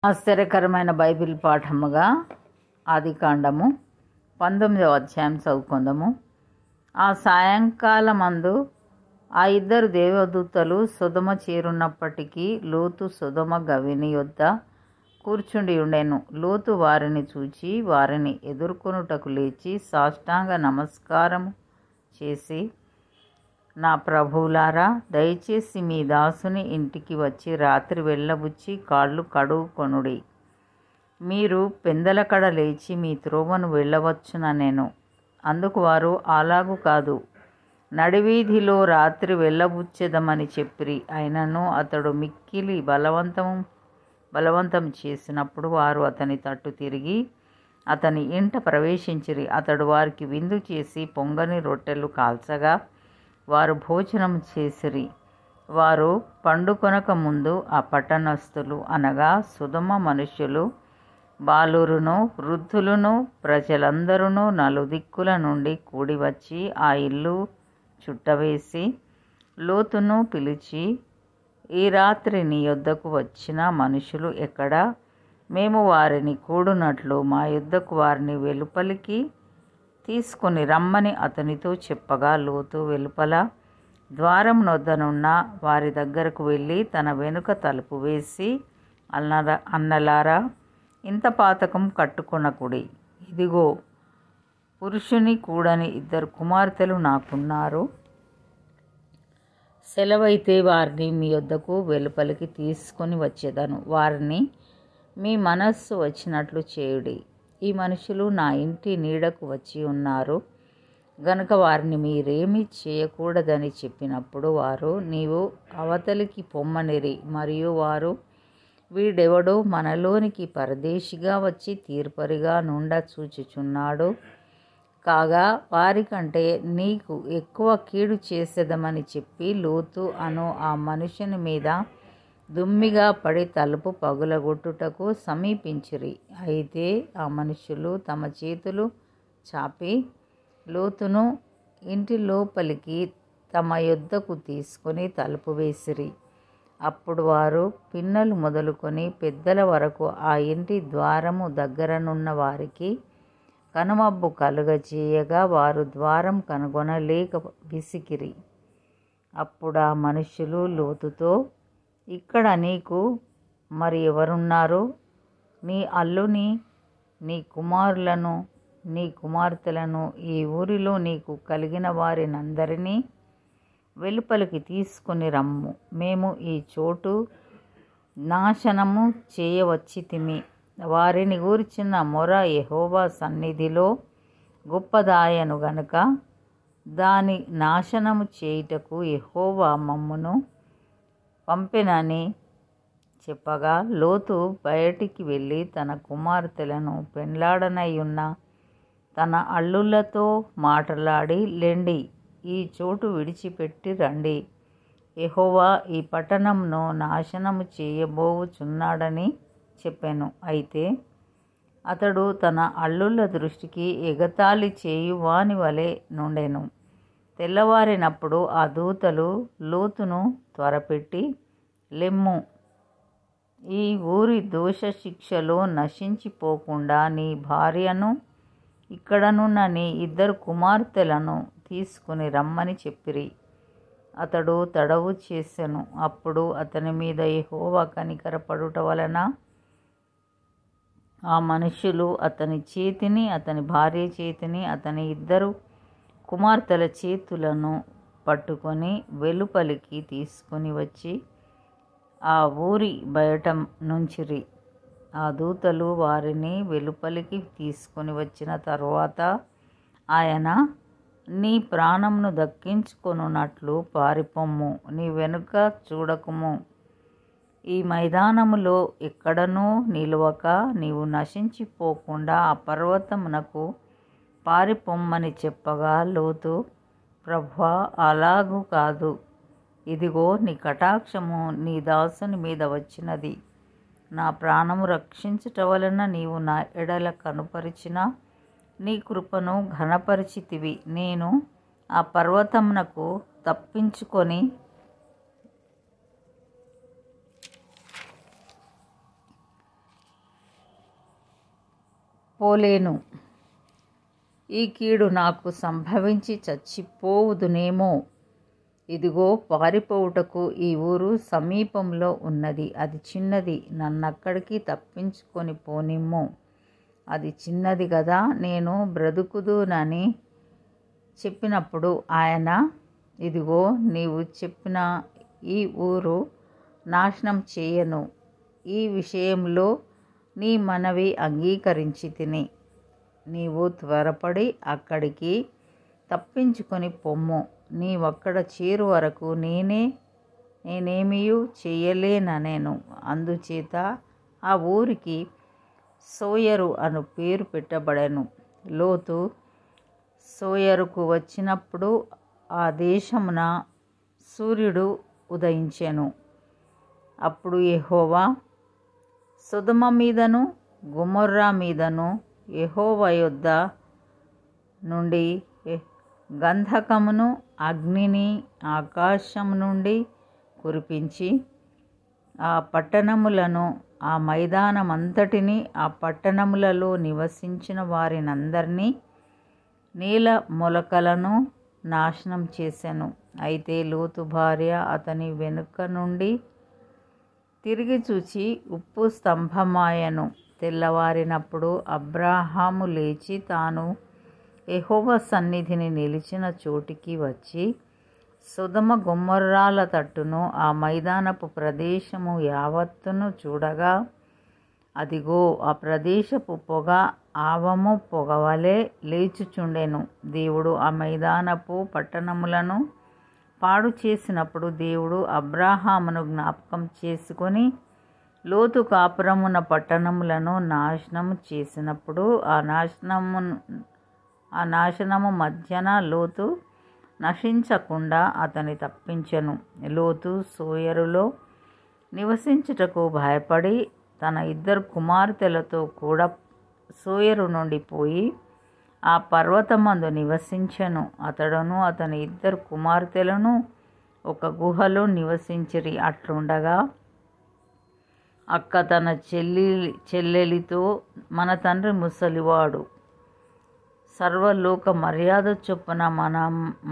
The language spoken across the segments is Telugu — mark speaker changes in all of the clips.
Speaker 1: ఆశ్చర్యకరమైన బైబిల్ పాఠముగా ఆదికాండము 19వ అధ్యాయం చదువుకుందాము. ఆ సాయంకాలమందు ఆ ఇద్దరు దేవదూతలు సొదొమ చేరున్నప్పటికీ లోతు సొదొమ గవిని యొద్ద కూర్చుండి ఉండెను. లోతు వారిని చూచి వారిని ఎదుర్కొనుటకు లేచి సాష్టాంగ నమస్కారము చేసి, నా ప్రభువులారా, దయచేసి మీ దాసుని ఇంటికి వచ్చి రాత్రి వెళ్ళబుచ్చి కాళ్ళు కడుగుకొనుడి. మీరు పెందలకడ లేచి మీ త్రోవను వెళ్ళవచ్చుననెను. అందుకు వారు, అలాగు కాదు, నడివీధిలో రాత్రి వెళ్ళబుచ్చెదమని చెప్పిరి. అయినను అతడు మిక్కిలి బలవంతం చేసినప్పుడు వారు అతని తట్టు తిరిగి అతని ఇంట ప్రవేశించిరి. అతడు వారికి విందు చేసి పొంగని రొట్టెలు కాల్చగా వారు భోజనం చేసిరి. వారు పండుకొనక ముందు ఆ పట్టణస్థులు అనగా సొదొమ మనుష్యులు, బాలురును వృద్ధులను ప్రజలందరూ నలుదిక్కుల నుండి కూడి వచ్చి ఆ ఇల్లు చుట్టవేసి లోతును పిలిచి, ఈ రాత్రి నీ యొద్దకు వచ్చిన మనుషులు ఎక్కడా? మేము వారిని కూడునట్లు మా యొద్దకు వారిని వెలుపలికి తీసుకొని రమ్మని అతనితో చెప్పగా, లోతు వెలుపల ద్వారం నొద్దనున్న వారి దగ్గరకు వెళ్ళి తన వెనుక తలుపు వేసి, అన్నలారా, ఇంత పాతకం కట్టుకొనకుడి. ఇదిగో, పురుషుని కూడని ఇద్దరు కుమార్తెలు నాకున్నారు. సెలవైతే వారిని మీ యొద్దకు వెలుపలికి తీసుకొని వచ్చేదను. వారిని మీ మనస్సు వచ్చినట్లు చేయుడి. ఈ మనుషులు నా ఇంటి నీడకు వచ్చి ఉన్నారు గనుక వారిని మీరేమీ చేయకూడదని చెప్పినప్పుడు వారు, నీవు అవతలికి పొమ్మనిరి. మరియు వారు, వీడెవడో మనలోనికి పరదేశిగా వచ్చి తీర్పరిగా నుండ చూచుచున్నాడు. కాగా వారికంటే నీకు ఎక్కువ కీడు చేసేదమని చెప్పి లోతు అను ఆ మనుషుని మీద దుమ్మిగా పడి తలుపు పగులగొట్టుటకు సమీపించిరి. అయితే ఆ మనుషులు తమ చేతులు చాపి లోతును ఇంటి లోపలికి తమ యొద్దకు తీసుకొని తలుపు వేసిరి. అప్పుడు వారు పిన్నలు మొదలుకొని పెద్దల వరకు ఆ ఇంటి ద్వారము దగ్గరనున్న వారికి కనుమబ్బు కలుగజేయగా వారు ద్వారం కనుగొనలేక విసికిరి. అప్పుడు ఆ మనుషులు లోతుతో, ఇక్కడ నీకు మరి ఎవరున్నారు? నీ అల్లుని, నీ కుమారులను, నీ కుమార్తెలను, ఈ ఊరిలో నీకు కలిగిన వారినందరినీ వెలుపలికి తీసుకొని రమ్ము. మేము ఈ చోటు నాశనము చేయవచ్చితిమి. వారిని గూర్చిన మొర యెహోవా సన్నిధిలో గొప్పదాయను గనుక దాని నాశనము చేయుటకు యెహోవా మమ్మును పంపెనని చెప్పగా, లోతు బయటికి వెళ్ళి తన కుమార్తెలను పెండ్లాడనయ్యున్న తన అల్లులతో మాటలాడి, లెండి, ఈ చోటు విడిచిపెట్టి రండి, యెహోవా ఈ పట్టణంను నాశనము చేయబోవుచున్నాడని చెప్పెను. అయితే అతడు తన అల్లుల దృష్టికి ఎగతాళి చేయువాని వలె నుండెను. తెల్లవారినప్పుడు ఆ దూతలు లోతును త్వరపెట్టి, లెమ్ము, ఈ ఊరి దోష శిక్షలో నశించిపోకుండా నీ భార్యను, ఇక్కడనున్న నీ ఇద్దరు కుమార్తెలను తీసుకుని రమ్మని చెప్పిరి. అతడు తడవు చేసెను. అప్పుడు అతని మీద యెహోవా కనికరపడుట వలన ఆ మనుష్యులు అతని చేతిని, అతని భార్య చేతిని, అతని ఇద్దరు కుమార్తెల చేతులను పట్టుకొని వెలుపలికి తీసుకొని వచ్చి ఆ ఊరి బయట నుంచిరి. ఆ దూతలు వారిని వెలుపలికి తీసుకొని వచ్చిన తరువాత ఆయన, నీ ప్రాణంను దక్కించుకొనున్నట్లు పారిపొమ్ము, నీ వెనుక చూడకుము, ఈ మైదానములో ఎక్కడనూ నిలువక నీవు నశించిపోకుండా ఆ పర్వతమునకు పారిపొమ్మని చెప్పగా, లోతు, ప్రభువా, అలాగు కాదు, ఇదిగో నీ కటాక్షము నీ దాసుని మీద వచ్చినది. నా ప్రాణము రక్షించుట వలన నీవు నా ఎడల కనుపరిచిన నీ కృపను ఘనపరిచితివి. నేను ఆ పర్వతమునకు తప్పించుకొని పోలేను. ఈ కీడు నాకు సంభవించి చచ్చిపోవుదునేమో. ఇదిగో, పారిపోవుటకు ఈ ఊరు సమీపంలో ఉన్నది. అది చిన్నది. నన్నక్కడికి తప్పించుకొని పోనిమ్ము. అది చిన్నది గదా, నేను బ్రతుకుదునని చెప్పినప్పుడు ఆయన, ఇదిగో, నీవు చెప్పిన ఈ ఊరు నాశనం చేయను. ఈ విషయంలో నీ మనవి అంగీకరించి తిని నీవు త్వరపడి అక్కడికి తప్పించుకొని పొమ్ము. నీవక్కడ చేరు వరకు నేనేమీయూ చేయలేననేను. అందుచేత ఆ ఊరికి సోయరు అను పేరు పెట్టబడెను. లోతు సోయరుకు వచ్చినప్పుడు ఆ దేశమున సూర్యుడు ఉదయించెను. అప్పుడు యెహోవా సొదొమ మీదను గొమొర్రా మీదను యెహోవా యొద్ద నుండి గంధకమును అగ్నిని ఆకాశం నుండి కురిపించి ఆ పట్టణములను, ఆ మైదానమంతటిని, ఆ పట్టణములలో నివసించిన వారినందరినీ, నీల మొలకలను నాశనం చేసెను. అయితే లోతు భార్య అతని వెనుక నుండి తిరిగి చూచి ఉప్పు స్తంభమాయెను. తెల్లవారినప్పుడు అబ్రాహాము లేచి తాను యెహోవా సన్నిధిని నిలిచిన చోటికి వచ్చి సొదొమ గొమొర్రాల తట్టును ఆ మైదానపు ప్రదేశము యావత్తును చూడగా, అదిగో, ఆ ప్రదేశపు పొగ ఆవము పొగవలే లేచుచుండెను. దేవుడు ఆ మైదానపు పట్టణములను పాడు చేసినప్పుడు దేవుడు అబ్రాహామును జ్ఞాపకం చేసుకొని లోతు కాపురమున్న పట్టణములను నాశనము చేసినప్పుడు ఆ నాశనము మధ్యన లోతు నశించకుండా అతని తప్పించెను. లోతు సోయరులో నివసించుటకు భయపడి తన 2 కుమార్తెలతో కూడా సోయరు నుండి పోయి ఆ పర్వతమందు నివసించెను. అతడును అతని 2 కుమార్తెలను ఒక గుహలో నివసించిరి. అట్లుండగా అక్క తన చెల్లెలితో, మన తండ్రి ముసలివాడు, సర్వలోక మర్యాద చొప్పున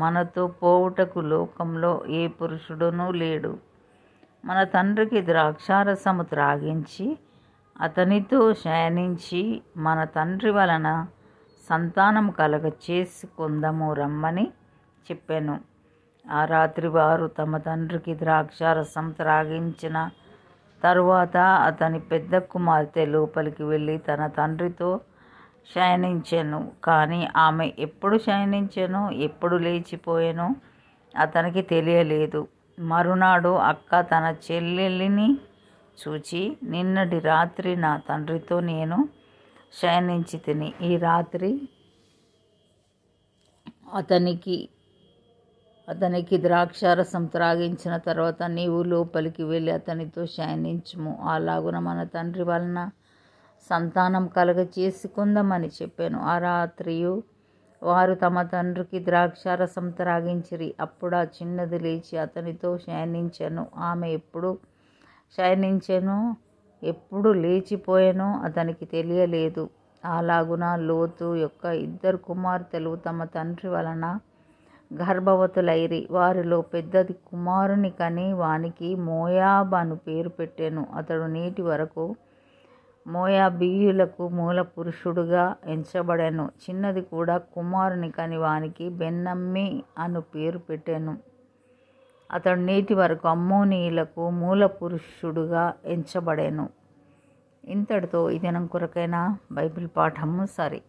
Speaker 1: మనతో పోవుటకు లోకంలో ఏ పురుషుడునూ లేడు. మన తండ్రికి ద్రాక్షారసము త్రాగించి అతనితో శయనించి మన తండ్రి వలన సంతానం కలగ చేసుకొందము రమ్మని చెప్పెను. ఆ రాత్రి వారు తమ తండ్రికి ద్రాక్షారసం త్రాగించిన తరువాత అతని పెద్ద కుమార్తె లోపలికి వెళ్ళి తన తండ్రితో శయనించెను. కానీ ఆమె ఎప్పుడు శయనించెనో, ఎప్పుడు లేచిపోయెనో అతనికి తెలియలేదు. మరునాడు అక్క తన చెల్లెలిని చూచి, నిన్నటి రాత్రి నా తండ్రితో నేను శయనించి తిని, ఈ రాత్రి అతనికి ద్రాక్షారసం త్రాగించిన తర్వాత నీవు లోపలికి వెళ్ళి అతనితో శయనించుము. అలాగున మన తండ్రి వలన సంతానం కలగ చేసుకుందామని చెప్పాను. ఆ రాత్రియు వారు తమ తండ్రికి ద్రాక్షారసం త్రాగించిరి. అప్పుడు ఆ చిన్నది లేచి అతనితో శయనించెను. ఆమె ఎప్పుడు శయనించెనో, ఎప్పుడు లేచిపోయెనో అతనికి తెలియలేదు. అలాగున లోతు యొక్క 2 కుమార్తెలు తమ తండ్రి వలన గర్భవతులైరి. వారిలో పెద్దది కుమారుని కని వానికి మోయాబు అను పేరు పెట్టెను. అతడు నేటి వరకు మోయాబీయులకు మూల పురుషుడుగా ఎంచబడెను. చిన్నది కూడా కుమారుని కని వానికి బెన్నమ్మి అను పేరు పెట్టెను. అతడు నేటి వరకు అమ్మోనీయులకు మూల పురుషుడుగా ఎంచబడెను. ఇంతటితో ఈ దినం కొరకైన బైబిల్ పాఠము సరి.